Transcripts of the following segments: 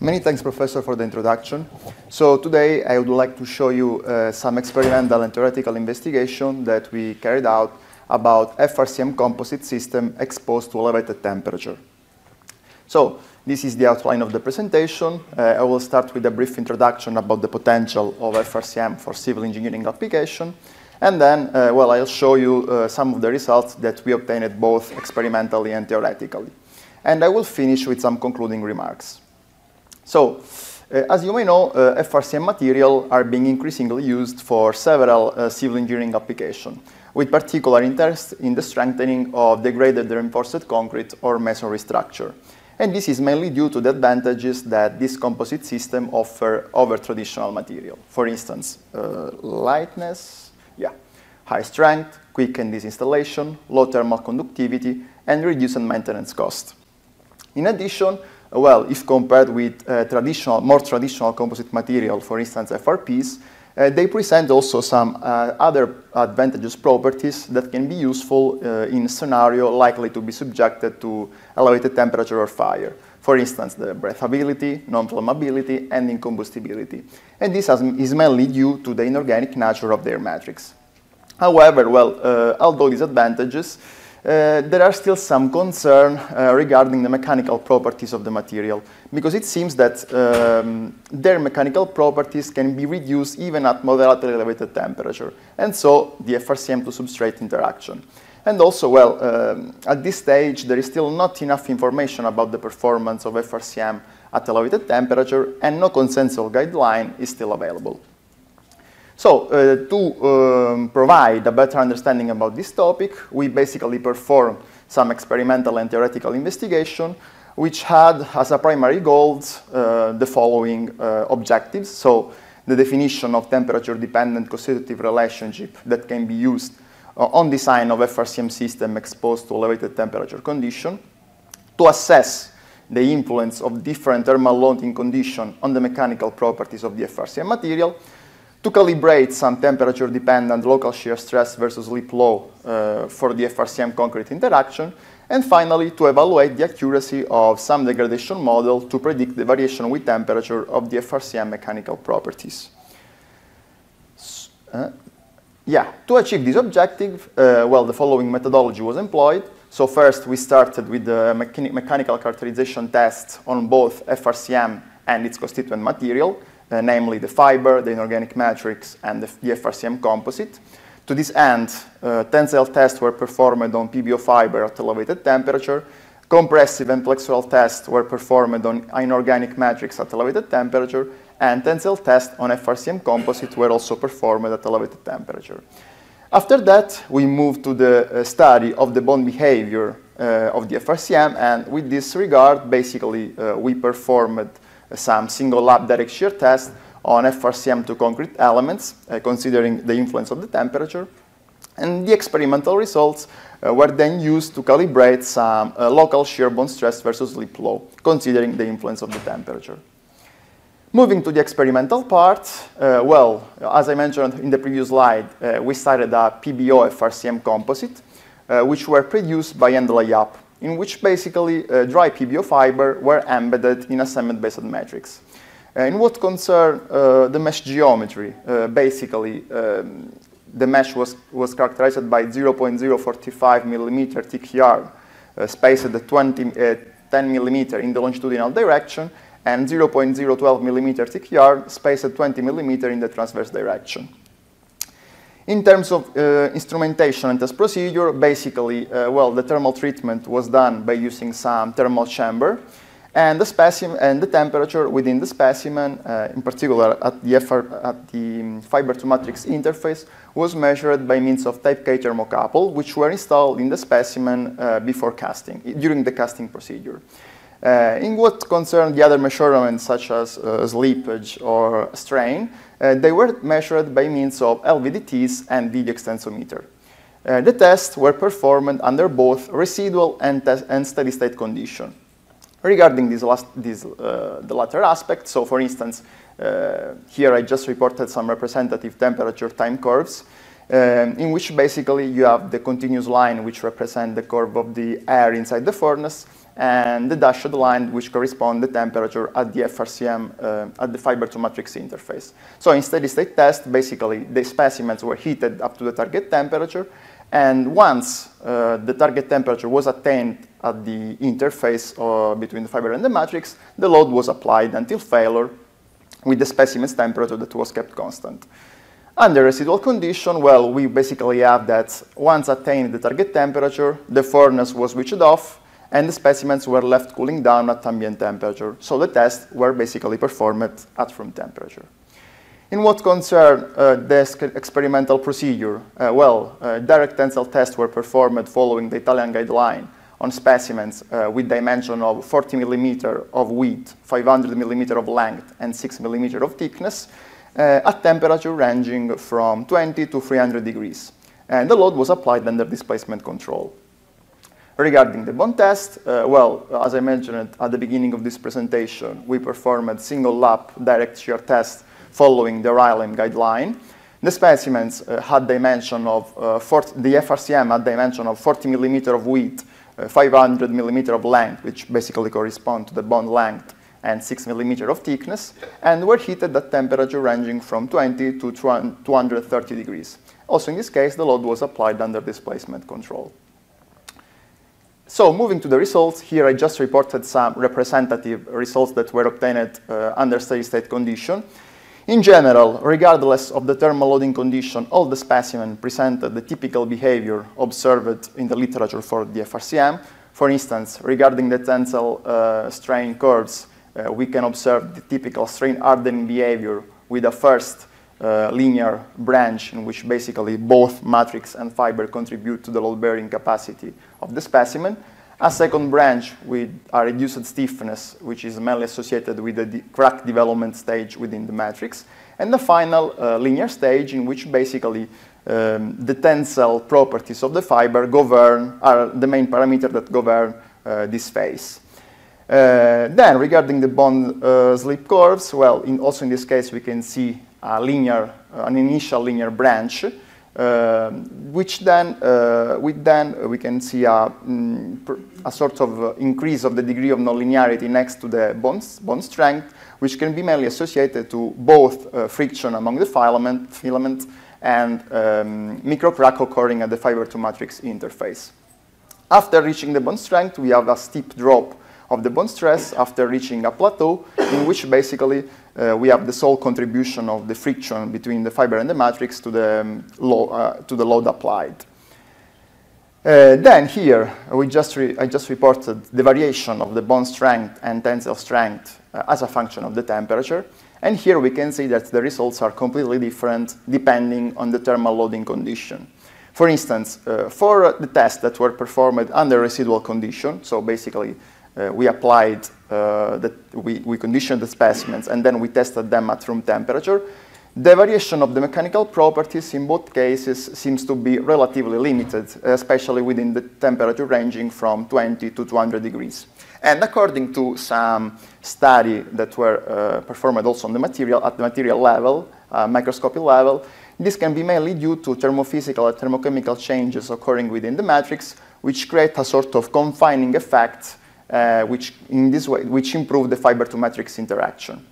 Many thanks, Professor, for the introduction. So today I would like to show you some experimental and theoretical investigation that we carried out about FRCM composite system exposed to elevated temperature. So this is the outline of the presentation. I will start with a brief introduction about the potential of FRCM for civil engineering application. And then, I'll show you some of the results that we obtained both experimentally and theoretically. And I will finish with some concluding remarks. So, as you may know, FRCM material are being increasingly used for several civil engineering applications, with particular interest in the strengthening of degraded reinforced concrete or masonry structure. And this is mainly due to the advantages that this composite system offer over traditional material. For instance, lightness, high strength, quick and easy installation, low thermal conductivity, and reduced maintenance cost. In addition, if compared with more traditional composite material, for instance, FRPs, they present also some other advantageous properties that can be useful in a scenario likely to be subjected to elevated temperature or fire. For instance, the breathability, non-flammability, and incombustibility. And this is mainly due to the inorganic nature of their matrix. However, although these advantages, there are still some concern regarding the mechanical properties of the material, because it seems that their mechanical properties can be reduced even at moderately elevated temperature, and so the FRCM to substrate interaction. And also, at this stage, there is still not enough information about the performance of FRCM at elevated temperature, and no consensual guideline is still available. So, to provide a better understanding about this topic, we basically performed some experimental and theoretical investigation, which had as a primary goals the following objectives. So, the definition of temperature-dependent constitutive relationship that can be used on design of FRCM system exposed to elevated temperature condition, to assess the influence of different thermal loading conditions on the mechanical properties of the FRCM material, to calibrate some temperature-dependent local shear stress versus slip law for the FRCM concrete interaction, and finally, to evaluate the accuracy of some degradation model to predict the variation with temperature of the FRCM mechanical properties. To achieve this objective, the following methodology was employed. So first, we started with the mechanical characterization test on both FRCM and its constituent material, namely the fiber, the inorganic matrix, and the FRCM composite. To this end, tensile tests were performed on PBO fiber at elevated temperature, compressive and flexural tests were performed on inorganic matrix at elevated temperature, and tensile tests on FRCM composite were also performed at elevated temperature. After that, we moved to the study of the bond behavior of the FRCM, and with this regard, basically, we performed some single lab direct shear tests on FRCM to concrete elements, considering the influence of the temperature. And the experimental results were then used to calibrate some local shear bond stress versus slip law, considering the influence of the temperature. Moving to the experimental part, as I mentioned in the previous slide, we started a PBO FRCM composite, which were produced by end layup, in which basically dry PBO fiber were embedded in a cement-based matrix. In what concern the mesh geometry, basically the mesh was characterized by 0.045 millimeter thick yard, spaced at 10 millimeter in the longitudinal direction, and 0.012 millimeter thick yard, spaced at 20 millimeter in the transverse direction. In terms of instrumentation and test procedure, basically, the thermal treatment was done by using some thermal chamber, and the specimen and the temperature within the specimen, in particular at the fiber-to-matrix interface, was measured by means of Type K thermocouple, which were installed in the specimen before casting, during the casting procedure. In what concerned the other measurements, such as slippage or strain, they were measured by means of LVDTs and video extensometer. The tests were performed under both residual and steady-state condition. Regarding the latter aspect, so for instance, here I just reported some representative temperature time curves, in which basically you have the continuous line which represent the curve of the air inside the furnace, and the dashed line, which corresponds the temperature at the FRCM, at the fiber-to-matrix interface. So in steady-state test, basically, the specimens were heated up to the target temperature, and once the target temperature was attained at the interface between the fiber and the matrix, the load was applied until failure with the specimen's temperature that was kept constant. Under residual condition, well, we basically have that once attained the target temperature, the furnace was switched off, and the specimens were left cooling down at ambient temperature. So the tests were basically performed at room temperature. In what concerns this experimental procedure, direct tensile tests were performed following the Italian guideline on specimens with dimension of 40 millimeter of width, 500 millimeter of length, and 6 millimeter of thickness, at temperature ranging from 20 to 300 degrees. And the load was applied under displacement control. Regarding the bond test, as I mentioned at the beginning of this presentation, we performed single lap direct shear test following the RILEM guideline. The specimens had dimension of, the FRCM had dimension of 40 millimeter of width, 500 millimeter of length, which basically correspond to the bond length, and 6 millimeter of thickness, and were heated at temperature ranging from 20 to 230 degrees. Also in this case, the load was applied under displacement control. So moving to the results, here I just reported some representative results that were obtained under steady-state condition. In general, regardless of the thermal loading condition, all the specimens presented the typical behavior observed in the literature for the FRCM. For instance, regarding the tensile strain curves, we can observe the typical strain hardening behavior with a first linear branch in which basically both matrix and fiber contribute to the load-bearing capacity of the specimen. A second branch with a reduced stiffness, which is mainly associated with the crack development stage within the matrix. And the final linear stage in which basically the tensile properties of the fiber are the main parameter that govern this phase. Then regarding the bond slip curves, also in this case we can see an initial linear branch, which then we can see a sort of increase of the degree of nonlinearity next to the bond strength, which can be mainly associated to both friction among the filament and microcrack occurring at the fiber-to-matrix interface. After reaching the bond strength, we have a steep drop of the bond stress after reaching a plateau, in which basically we have the sole contribution of the friction between the fiber and the matrix to the load applied. Then here, I just reported the variation of the bond strength and tensile strength as a function of the temperature. And here we can see that the results are completely different depending on the thermal loading condition. For instance, for the tests that were performed under residual condition, so basically we applied, we conditioned the specimens and then we tested them at room temperature. The variation of the mechanical properties in both cases seems to be relatively limited, especially within the temperature ranging from 20 to 200 degrees. And according to some studies that were performed also on the material, at the material level, microscopic level, this can be mainly due to thermophysical and thermochemical changes occurring within the matrix, which create a sort of confining effect which improve the fiber-to-matrix interaction.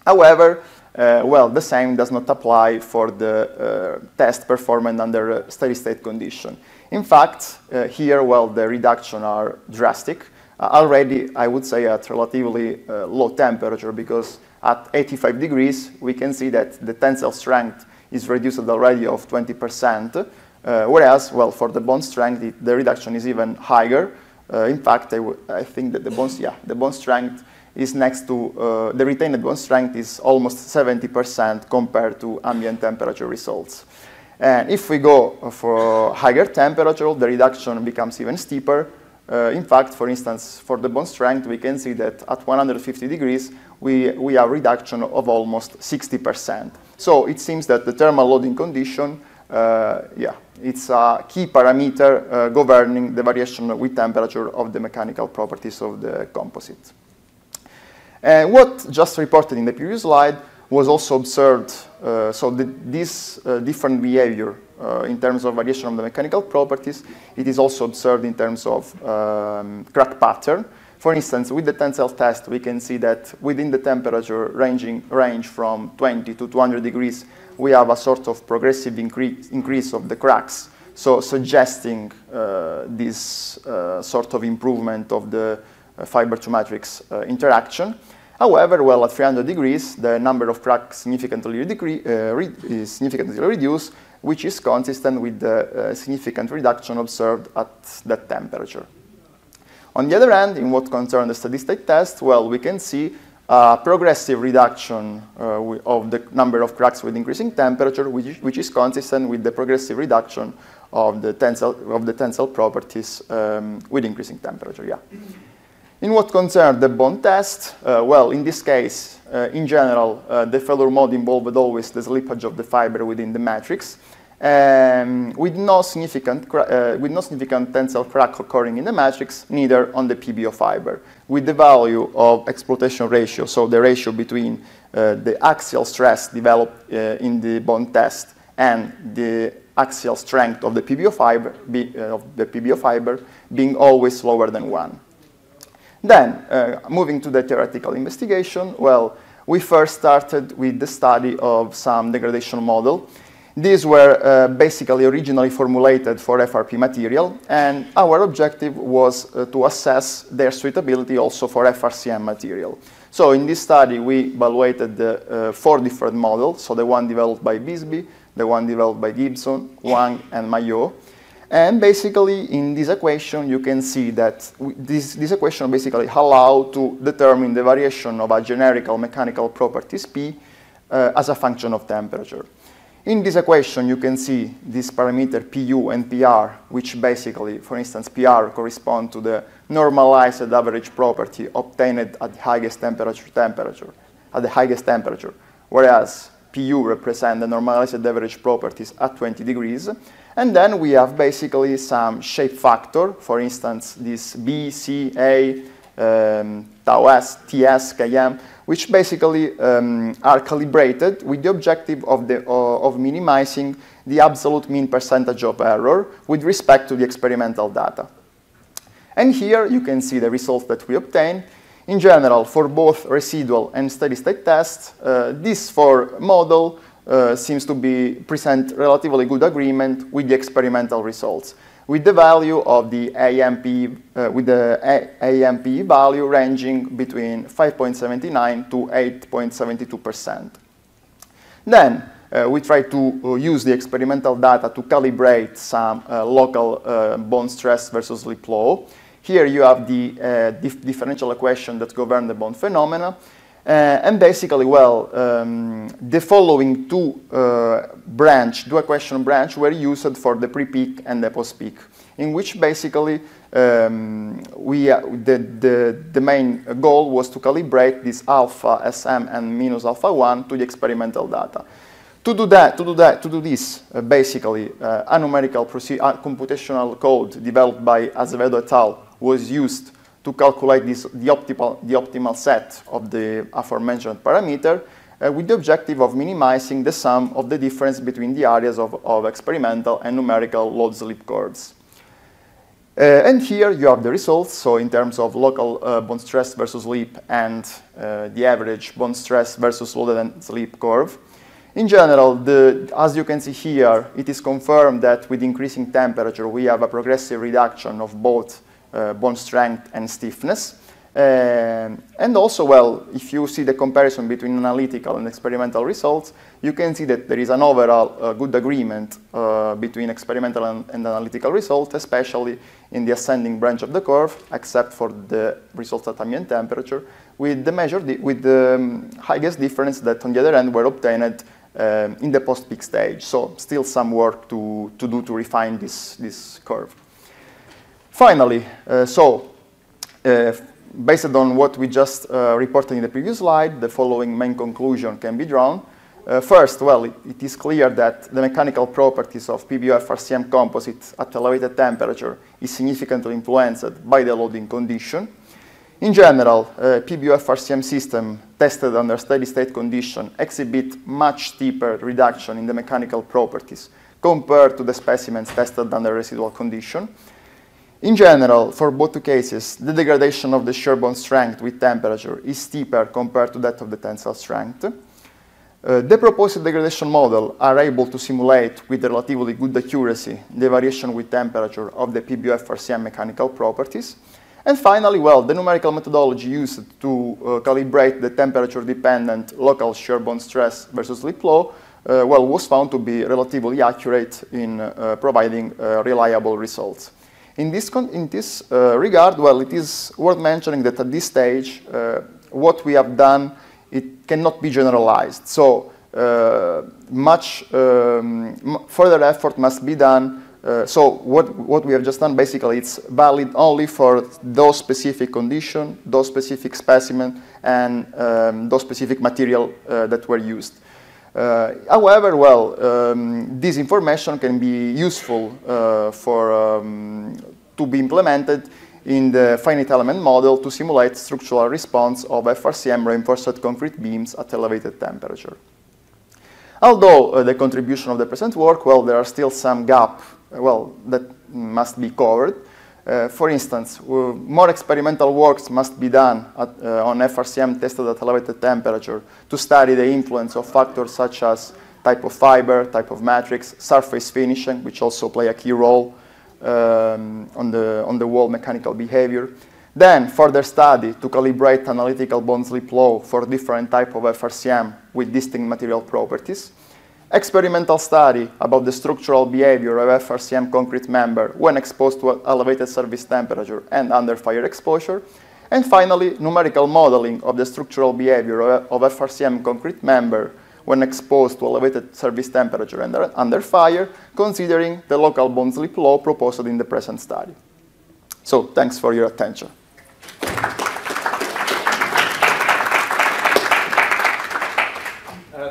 However, the same does not apply for the test performed under steady-state condition. In fact, here, the reduction are drastic. Already, I would say at relatively low temperature, because at 85 degrees, we can see that the tensile strength is reduced already of 20%, whereas, for the bond strength, the reduction is even higher. In fact, I think that the bond strength is next to, the retained bond strength is almost 70% compared to ambient temperature results. And if we go for higher temperature, the reduction becomes even steeper. In fact, for instance, for the bond strength, we can see that at 150 degrees, we have reduction of almost 60%. So it seems that the thermal loading condition, it's a key parameter governing the variation with temperature of the mechanical properties of the composite. And what just reported in the previous slide was also observed, this different behavior in terms of variation of the mechanical properties, it is also observed in terms of crack pattern. For instance, with the tensile test, we can see that within the temperature range from 20 to 200 degrees, we have a sort of progressive increase of the cracks, so suggesting this sort of improvement of the fiber-to-matrix interaction. However, well, at 300 degrees, the number of cracks significantly reduced, which is consistent with the significant reduction observed at that temperature. On the other hand, in what concerns the steady-state test, well, we can see a progressive reduction of the number of cracks with increasing temperature, which is consistent with the progressive reduction of the tensile properties with increasing temperature. Yeah. In what concerns the bond test, well, in this case, in general, the failure mode involved always the slippage of the fiber within the matrix, with no significant tensile crack occurring in the matrix, neither on the PBO fiber, with the value of exploitation ratio, so the ratio between the axial stress developed in the bond test and the axial strength of the PBO fiber, being always lower than 1. Then, moving to the theoretical investigation, well, we first started with the study of some degradation model. These were basically originally formulated for FRP material, and our objective was to assess their suitability also for FRCM material. So in this study, we evaluated the 4 different models, so the one developed by Bisbee, the one developed by Gibson, Wang, and Maillot. And basically, in this equation, you can see that this equation basically allows to determine the variation of a generical mechanical properties P as a function of temperature. In this equation, you can see this parameter Pu and Pr, which basically, for instance, Pr correspond to the normalized average property obtained at the highest temperature, whereas Pu represent the normalized average properties at 20 degrees. And then we have basically some shape factor, for instance, this B, C, A, tau S, Ts, Km, which basically are calibrated with the objective of minimizing the absolute mean percentage of error with respect to the experimental data. And here you can see the results that we obtained. In general, for both residual and steady-state tests, this 4 model seems to present relatively good agreement with the experimental results, with the value of the AMP value ranging between 5.79 to 8.72%. Then we try to use the experimental data to calibrate some local bond stress versus slip law. Here you have the differential equation that govern the bond phenomena. And basically, well, the following two equation branch were used for the pre-peak and the post-peak, in which basically the main goal was to calibrate this alpha SM and minus alpha 1 to the experimental data. To do this, basically, a numerical computational code developed by Azevedo et al. Was used to calculate the optimal set of the aforementioned parameter with the objective of minimizing the sum of the difference between the areas of experimental and numerical load slip curves. And here you have the results, so in terms of local bond stress versus slip and the average bond stress versus loaded and slip curve. In general, as you can see here, it is confirmed that with increasing temperature we have a progressive reduction of both bond strength and stiffness. And also, well, if you see the comparison between analytical and experimental results, you can see that there is an overall good agreement between experimental and analytical results, especially in the ascending branch of the curve, except for the results at ambient temperature, with the highest difference that, on the other hand, were obtained in the post-peak stage. So still some work to do to refine this curve. Finally, based on what we just reported in the previous slide, the following main conclusion can be drawn. First, well, it is clear that the mechanical properties of PBO-FRCM composite at elevated temperature is significantly influenced by the loading condition. In general, PBO-FRCM system tested under steady-state condition exhibit much steeper reduction in the mechanical properties compared to the specimens tested under residual condition. In general, for both cases, the degradation of the shear bond strength with temperature is steeper compared to that of the tensile strength. The proposed degradation model are able to simulate with relatively good accuracy the variation with temperature of the PBO-FRCM mechanical properties. And finally, well, the numerical methodology used to calibrate the temperature-dependent local shear bond stress versus slip law well, was found to be relatively accurate in providing reliable results. In this regard, well, it is worth mentioning that at this stage, what we have done, it cannot be generalized. So much further effort must be done. So what we have just done, basically, it's valid only for those specific conditions, those specific specimens, and those specific material that were used. However, well, this information can be useful to be implemented in the finite element model to simulate structural response of FRCM reinforced concrete beams at elevated temperature. Although the contribution of the present work, well, there are still some gaps, well, that must be covered. For instance, more experimental works must be done on FRCM tested at elevated temperature to study the influence of factors such as type of fiber, type of matrix, surface finishing, which also play a key role on the wall mechanical behavior. Then further study to calibrate analytical bond slip law for different type of FRCM with distinct material properties. Experimental study about the structural behavior of FRCM concrete member when exposed to elevated service temperature and under fire exposure. And finally, numerical modeling of the structural behavior of FRCM concrete member when exposed to elevated service temperature and under fire, considering the local bond slip law proposed in the present study. So, thanks for your attention.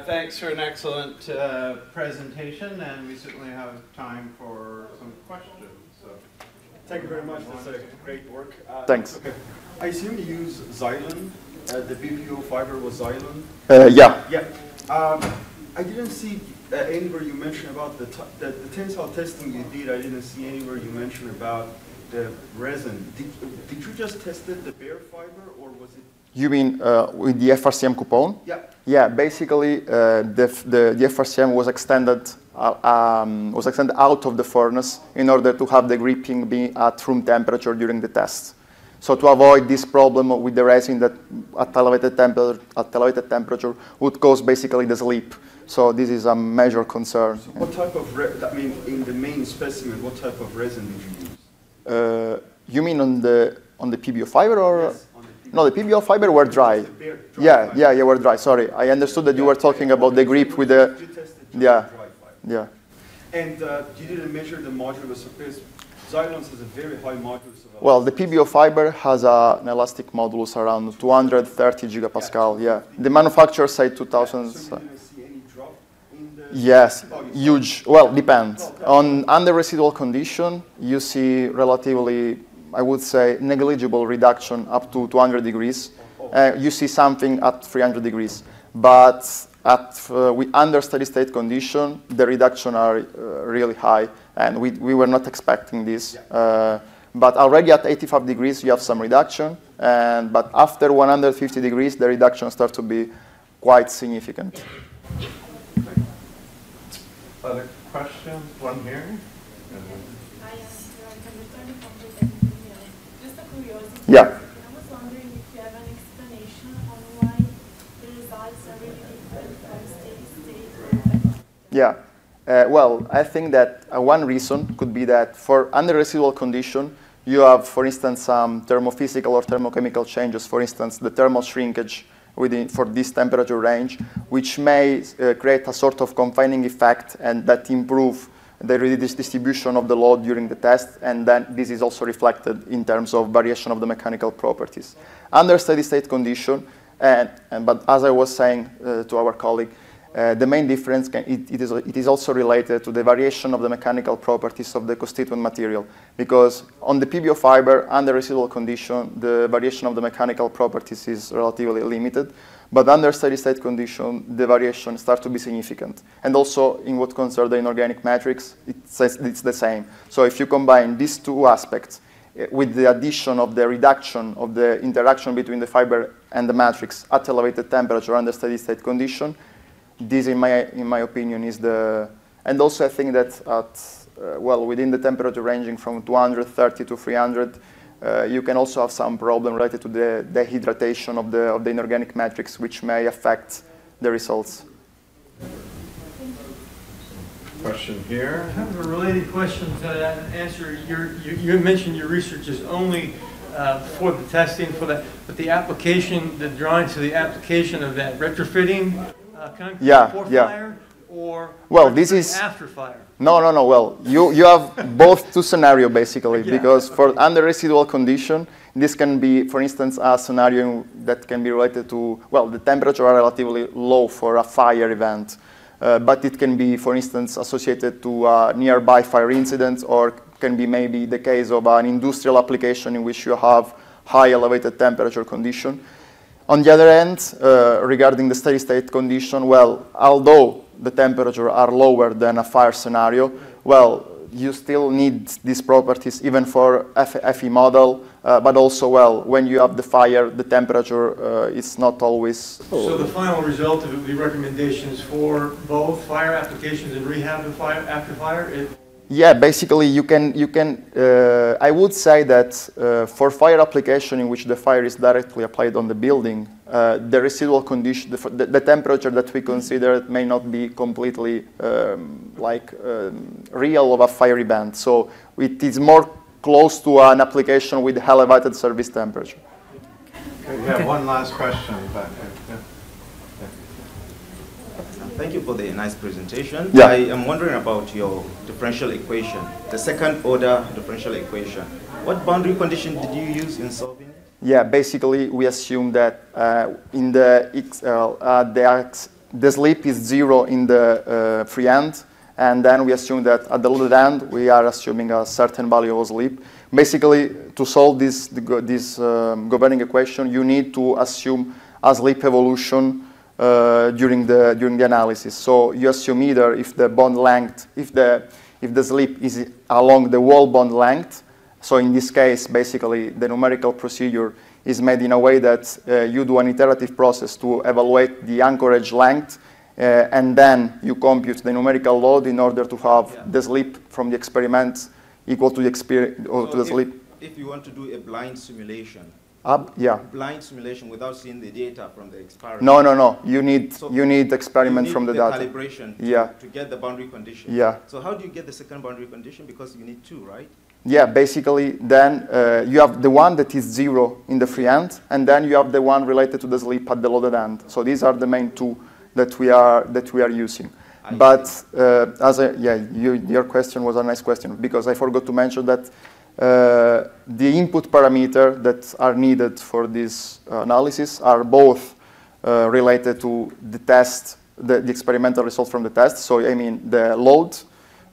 Thanks for an excellent presentation, and we certainly have time for some questions. So. Thank you very much. That's a great work. Thanks. Okay. I assume you use Xylem. The BPO fiber was Xylem. Yeah. Yeah. I didn't see anywhere you mentioned about the tensile testing you did. I didn't see anywhere you mentioned about the resin. Did you just test it, the bare fiber, or was it? You mean with the FRCM coupon? Yeah. Yeah, basically the FRCM was extended out of the furnace in order to have the gripping be at room temperature during the test. So to avoid this problem with the resin that at elevated temperature would cause basically the slip. So this is a major concern. So what type of in the main specimen, what type of resin did you use? You mean on the PBO fiber or? Yes. No, the PBO fiber were dry. Yeah, were dry. Sorry, I understood that you were talking about the grip with the. Yeah. Yeah. And you didn't measure the modulus because Xylem has a very high modulus of. Well, the PBO fiber has an elastic modulus around 230 gigapascal. Yeah. The manufacturer said 2000. So you didn't see any drop in the. Yes, huge. Well, depends. Under residual condition, you see relatively, I would say, negligible reduction up to 200 degrees. You see something at 300 degrees. But under steady state condition, the reduction are really high. And we were not expecting this. But already at 85 degrees, you have some reduction. But after 150 degrees, the reduction starts to be quite significant. Other questions? One here? Yeah. I was wondering if you have an explanation on why the results are really different from steady state. Yeah. Well, I think that one reason could be that for under residual condition, you have, for instance, some thermophysical or thermochemical changes, for instance, the thermal shrinkage for this temperature range, which may create a sort of confining effect and that improve the distribution of the load during the test, and then this is also reflected in terms of variation of the mechanical properties. Under steady state condition, but as I was saying to our colleague, the main difference, it is also related to the variation of the mechanical properties of the constituent material, because on the PBO fiber, under residual condition, the variation of the mechanical properties is relatively limited, but under steady state condition, the variation starts to be significant. And also, in what concerns the inorganic matrix, it's the same. So if you combine these two aspects, with the addition of the reduction of the interaction between the fiber and the matrix at elevated temperature under steady state condition. This, in my opinion, is the, and also I think that at, well, within the temperature ranging from 230 to 300, you can also have some problem related to the dehydratation of the inorganic matrix, which may affect the results. Question here. I have a related question to that answer. You mentioned your research is only for the testing, for that, but the application, the drawings to the application of that retrofitting before fire, or well, this is after fire? No. Well, you have both two scenarios basically, because for under residual condition, this can be, for instance, a scenario that can be related to, well, the temperature are relatively low for a fire event. But it can be, for instance, associated to a nearby fire incident, or can be maybe the case of an industrial application in which you have high elevated temperature condition. On the other end, regarding the steady state condition, well, although the temperature are lower than a fire scenario, well, you still need these properties even for FE model, but also, well, when you have the fire, the temperature is not always... So the final result of it would be recommendations for both fire applications and rehab of fire, after fire? Yeah, basically you can I would say that for fire application in which the fire is directly applied on the building, the residual condition, the temperature that we consider may not be completely real of a fire event. So it is more close to an application with elevated service temperature. Okay, we have one last question back here. Yeah. Thank you for the nice presentation. Yeah. I am wondering about your differential equation, the second order differential equation. What boundary condition did you use in solving it? Yeah, basically we assume that in the slip is 0 in the free end, and then we assume that at the loaded end we are assuming a certain value of slip. Basically, to solve this governing equation, you need to assume a slip evolution during the analysis. So you assume either if the bond length, if the slip is along the wall bond length. So in this case, basically the numerical procedure is made in a way that you do an iterative process to evaluate the anchorage length, and then you compute the numerical load in order to have the slip from the experiment equal to the slip. If you want to do a blind simulation, blind simulation without seeing the data from the experiment. No. You need experiment from the data. Calibration to get the boundary condition. Yeah. So how do you get the second boundary condition? Because you need two, right? Yeah. Basically, then you have the one that is 0 in the free end, and then you have the one related to the slip at the loaded end. So these are the main two that we are using. But your question was a nice question, because I forgot to mention that the input parameter that are needed for this analysis are both related to the test, the experimental results from the test. So I mean the load,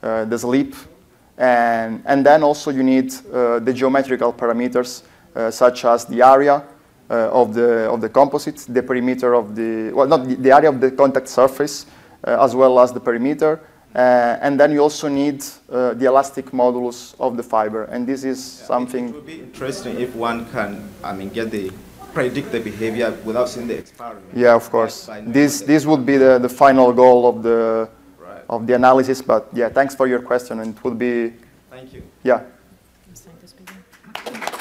the slip, and then also you need the geometrical parameters such as the area of the composite, the perimeter of the, well, not the area of the contact surface, as well as the perimeter. And then you also need the elastic modulus of the fiber, and this is something. It would be interesting if one can, predict the behavior without seeing the experiment. Yeah, of course. This would be the final goal of the analysis. But yeah, thanks for your question, and it would be. Thank you. Yeah. Thank you.